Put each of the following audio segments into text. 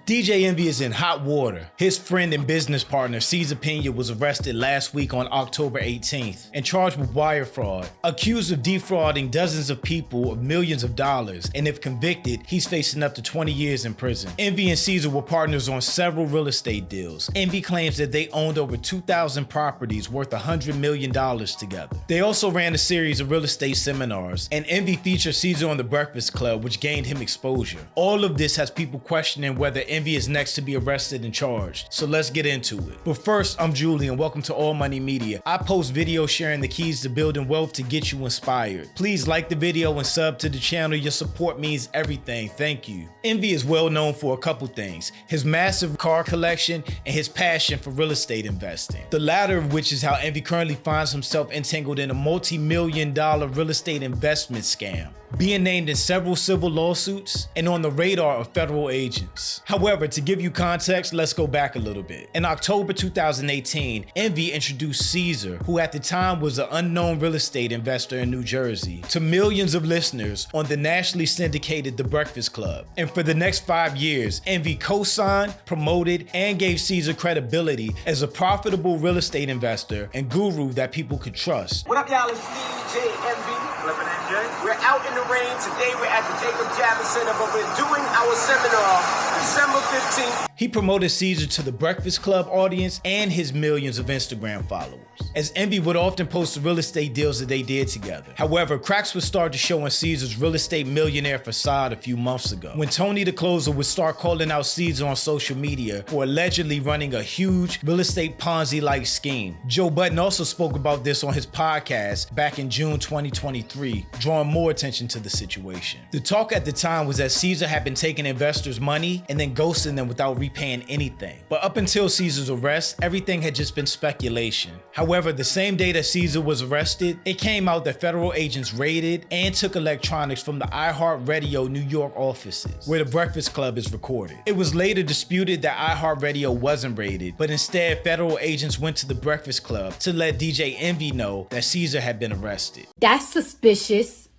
DJ Envy is in hot water. His friend and business partner, Cesar Pina, was arrested last week on October 18th and charged with wire fraud, accused of defrauding dozens of people of millions of dollars, and if convicted, he's facing up to 20 years in prison. Envy and Cesar were partners on several real estate deals. Envy claims that they owned over 2,000 properties worth $100 million together. They also ran a series of real estate seminars, and Envy featured Cesar on The Breakfast Club, which gained him exposure. All of this has people questioning whether Envy is next to be arrested and charged, so let's get into it. But first, I'm Julie and welcome to All Money Media. I post videos sharing the keys to building wealth to get you inspired. Please like the video and sub to the channel. Your support means everything. Thank you. Envy is well known for a couple things: his massive car collection and his passion for real estate investing. The latter of which is how Envy currently finds himself entangled in a multi-million-dollar real estate investment scam, being named in several civil lawsuits and on the radar of federal agents. However, to give you context, let's go back a little bit. In October 2018, Envy introduced Cesar, who at the time was an unknown real estate investor in New Jersey, to millions of listeners on the nationally syndicated The Breakfast Club. And for the next 5 years, Envy co-signed, promoted, and gave Cesar credibility as a profitable real estate investor and guru that people could trust. What up, y'all? It's DJ Envy. Flippin' NJ. We're out in the rain. Today we're at the Jacob Javits Center, but we're doing our seminar December 15th. He promoted Cesar to the Breakfast Club audience and his millions of Instagram followers, as Envy would often post the real estate deals that they did together. However, cracks would start to show in Cesar's real estate millionaire facade a few months ago, when Tony the Closer would start calling out Cesar on social media for allegedly running a huge real estate Ponzi-like scheme. Joe Budden also spoke about this on his podcast back in June 2023, drawing more attention to the situation. The talk at the time was that Cesar had been taking investors' money and then ghosting them without repaying anything. But up until Cesar's arrest, everything had just been speculation. However, the same day that Cesar was arrested, it came out that federal agents raided and took electronics from the iHeartRadio New York offices, where The Breakfast Club is recorded. It was later disputed that iHeartRadio wasn't raided, but instead federal agents went to The Breakfast Club to let DJ Envy know that Cesar had been arrested. That's suspicious.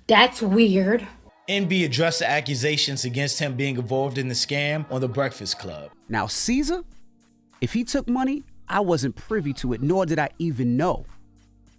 That's weird. Envy addressed the accusations against him being involved in the scam on The Breakfast Club. Now, Cesar, if he took money, I wasn't privy to it, nor did I even know.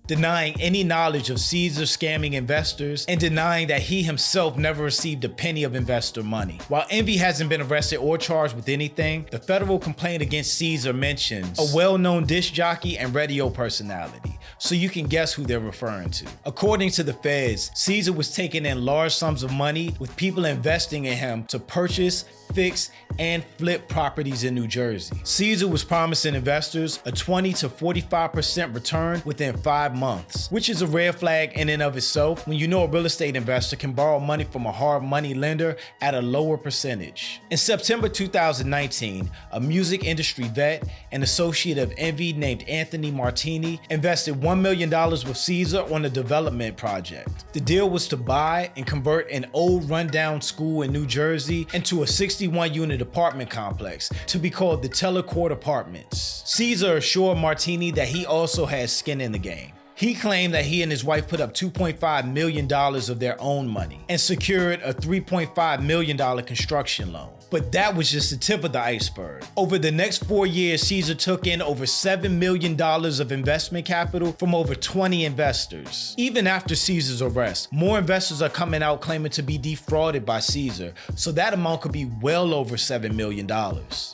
Denying any knowledge of Cesar scamming investors and denying that he himself never received a penny of investor money. While Envy hasn't been arrested or charged with anything, the federal complaint against Cesar mentions a well-known disc jockey and radio personality, so you can guess who they're referring to. According to the feds, Cesar was taking in large sums of money with people investing in him to purchase, fix, and flip properties in New Jersey. Cesar was promising investors a 20 to 45% return within 5 months, which is a red flag in and of itself when you know a real estate investor can borrow money from a hard money lender at a lower percentage. In September 2019, a music industry vet and associate of Envy named Anthony Martini invested $1 million with Cesar on a development project. The deal was to buy and convert an old rundown school in New Jersey into a 61-unit apartment complex to be called the Telecourt Apartments. Cesar assured Martini that he also had skin in the game. He claimed that he and his wife put up $2.5 million of their own money and secured a $3.5 million construction loan. But that was just the tip of the iceberg. Over the next 4 years, Cesar took in over $7 million of investment capital from over 20 investors. Even after Cesar's arrest, more investors are coming out claiming to be defrauded by Cesar, so that amount could be well over $7 million.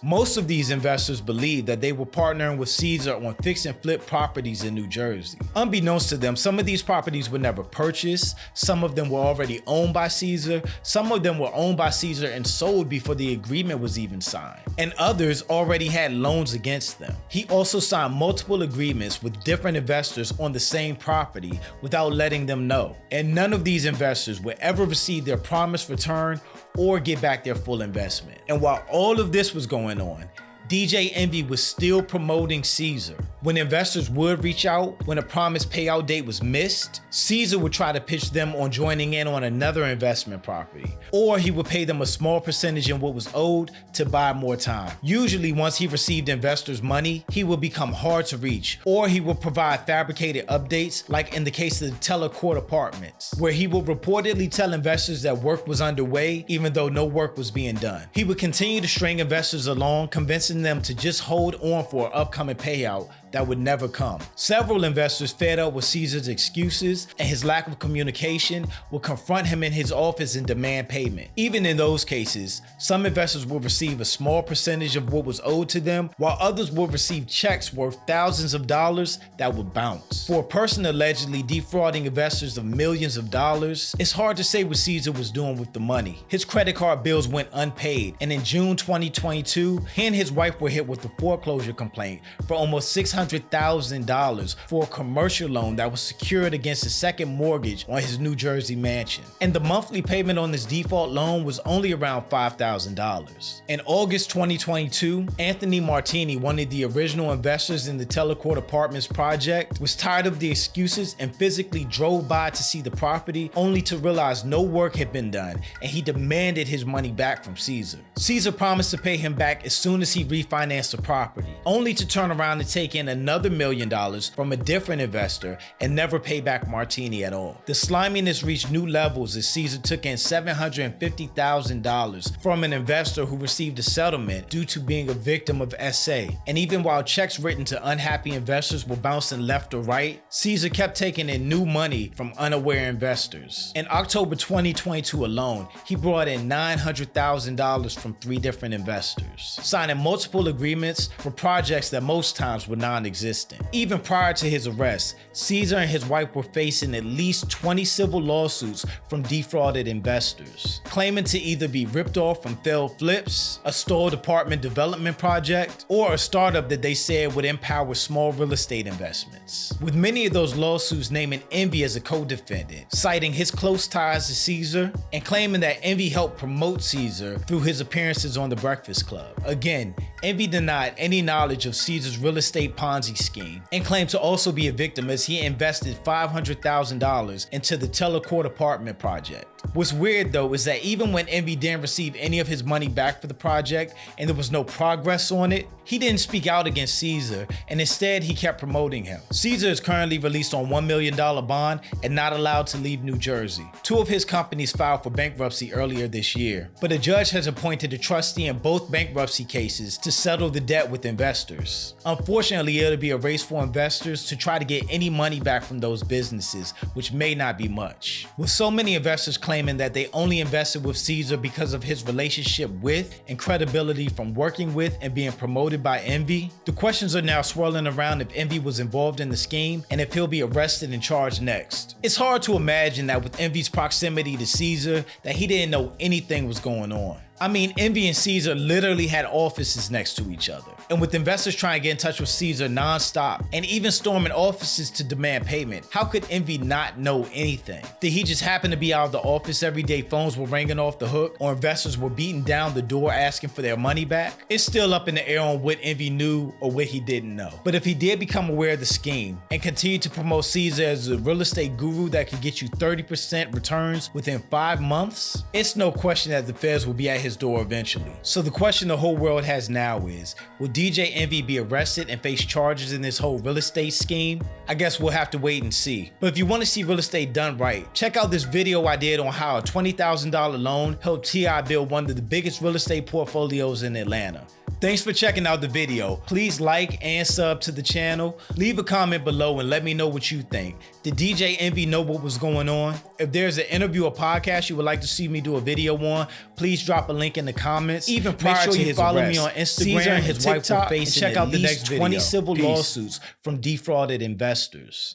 Most of these investors believe that they were partnering with Cesar on fix and flip properties in New Jersey. Unbeknownst to them, some of these properties were never purchased, some of them were already owned by Cesar, some of them were owned by Cesar and sold before the agreement was even signed, and others already had loans against them. He also signed multiple agreements with different investors on the same property without letting them know, and none of these investors would ever receive their promised return or get back their full investment. And while all of this was going on, DJ Envy was still promoting Cesar. When investors would reach out when a promised payout date was missed, Cesar would try to pitch them on joining in on another investment property, or he would pay them a small percentage in what was owed to buy more time. Usually once he received investors' money, he would become hard to reach, or he would provide fabricated updates like in the case of the Telecourt Apartments, where he would reportedly tell investors that work was underway even though no work was being done. He would continue to string investors along, convincing them to just hold on for an upcoming payout that would never come. Several investors, fed up with Cesar's excuses and his lack of communication, would confront him in his office and demand payment. Even in those cases, some investors would receive a small percentage of what was owed to them, while others would receive checks worth thousands of dollars that would bounce. For a person allegedly defrauding investors of millions of dollars, it's hard to say what Cesar was doing with the money. His credit card bills went unpaid, and in June 2022, he and his wife were hit with a foreclosure complaint for almost $600,000 for a commercial loan that was secured against a second mortgage on his New Jersey mansion. And the monthly payment on this default loan was only around $5,000. In August 2022, Anthony Martini, one of the original investors in the Telecourt Apartments project, was tired of the excuses and physically drove by to see the property, only to realize no work had been done, and he demanded his money back from Cesar. Cesar promised to pay him back as soon as he refinanced the property, only to turn around and take in another $1 million from a different investor and never pay back Martini at all. The sliminess reached new levels as Cesar took in $750,000 from an investor who received a settlement due to being a victim of SA. And even while checks written to unhappy investors were bouncing left or right, Cesar kept taking in new money from unaware investors. In October 2022 alone, he brought in $900,000 from 3 different investors, signing multiple agreements for projects that most times were non-existent. Even prior to his arrest, Cesar and his wife were facing at least 20 civil lawsuits from defrauded investors, claiming to either be ripped off from failed flips, a stalled apartment development project, or a startup that they said would empower small real estate investments. With many of those lawsuits naming Envy as a co-defendant, citing his close ties to Cesar, and claiming that Envy helped promote Cesar through his appearances on The Breakfast Club. Again, Envy denied any knowledge of Cesar's real estate Ponzi scheme and claimed to also be a victim as he invested $500,000 into the Telecourt Apartment project. What's weird though is that even when Envy didn't receive any of his money back for the project and there was no progress on it, he didn't speak out against Cesar, and instead he kept promoting him. Cesar is currently released on $1 million bond and not allowed to leave New Jersey. 2 of his companies filed for bankruptcy earlier this year, but a judge has appointed a trustee in both bankruptcy cases to settle the debt with investors. Unfortunately, it'll be a race for investors to try to get any money back from those businesses, which may not be much. With so many investors claiming that they only invested with Cesar because of his relationship with and credibility from working with and being promoted by Envy, the questions are now swirling around if Envy was involved in the scheme and if he'll be arrested and charged next. It's hard to imagine that with Envy's proximity to Cesar that he didn't know anything was going on. I mean, Envy and Cesar literally had offices next to each other. And with investors trying to get in touch with Cesar nonstop and even storming offices to demand payment, how could Envy not know anything? Did he just happen to be out of the office every day, phones were ringing off the hook, or investors were beating down the door asking for their money back? It's still up in the air on what Envy knew or what he didn't know. But if he did become aware of the scheme and continued to promote Cesar as a real estate guru that could get you 30% returns within 5 months, it's no question that the feds will be at his door eventually. So the question the whole world has now is, will DJ Envy be arrested and face charges in this whole real estate scheme? I guess we'll have to wait and see. But if you want to see real estate done right, check out this video I did on how a $20,000 loan helped T.I. build one of the biggest real estate portfolios in Atlanta. Thanks for checking out the video. Please like and sub to the channel. Leave a comment below and let me know what you think. Did DJ Envy know what was going on? If there's an interview or podcast you would like to see me do a video on, please drop a link in the comments. Even prior to his follow me on Instagram, Cesar and his wife were facing check out the next 20 civil lawsuits from defrauded investors.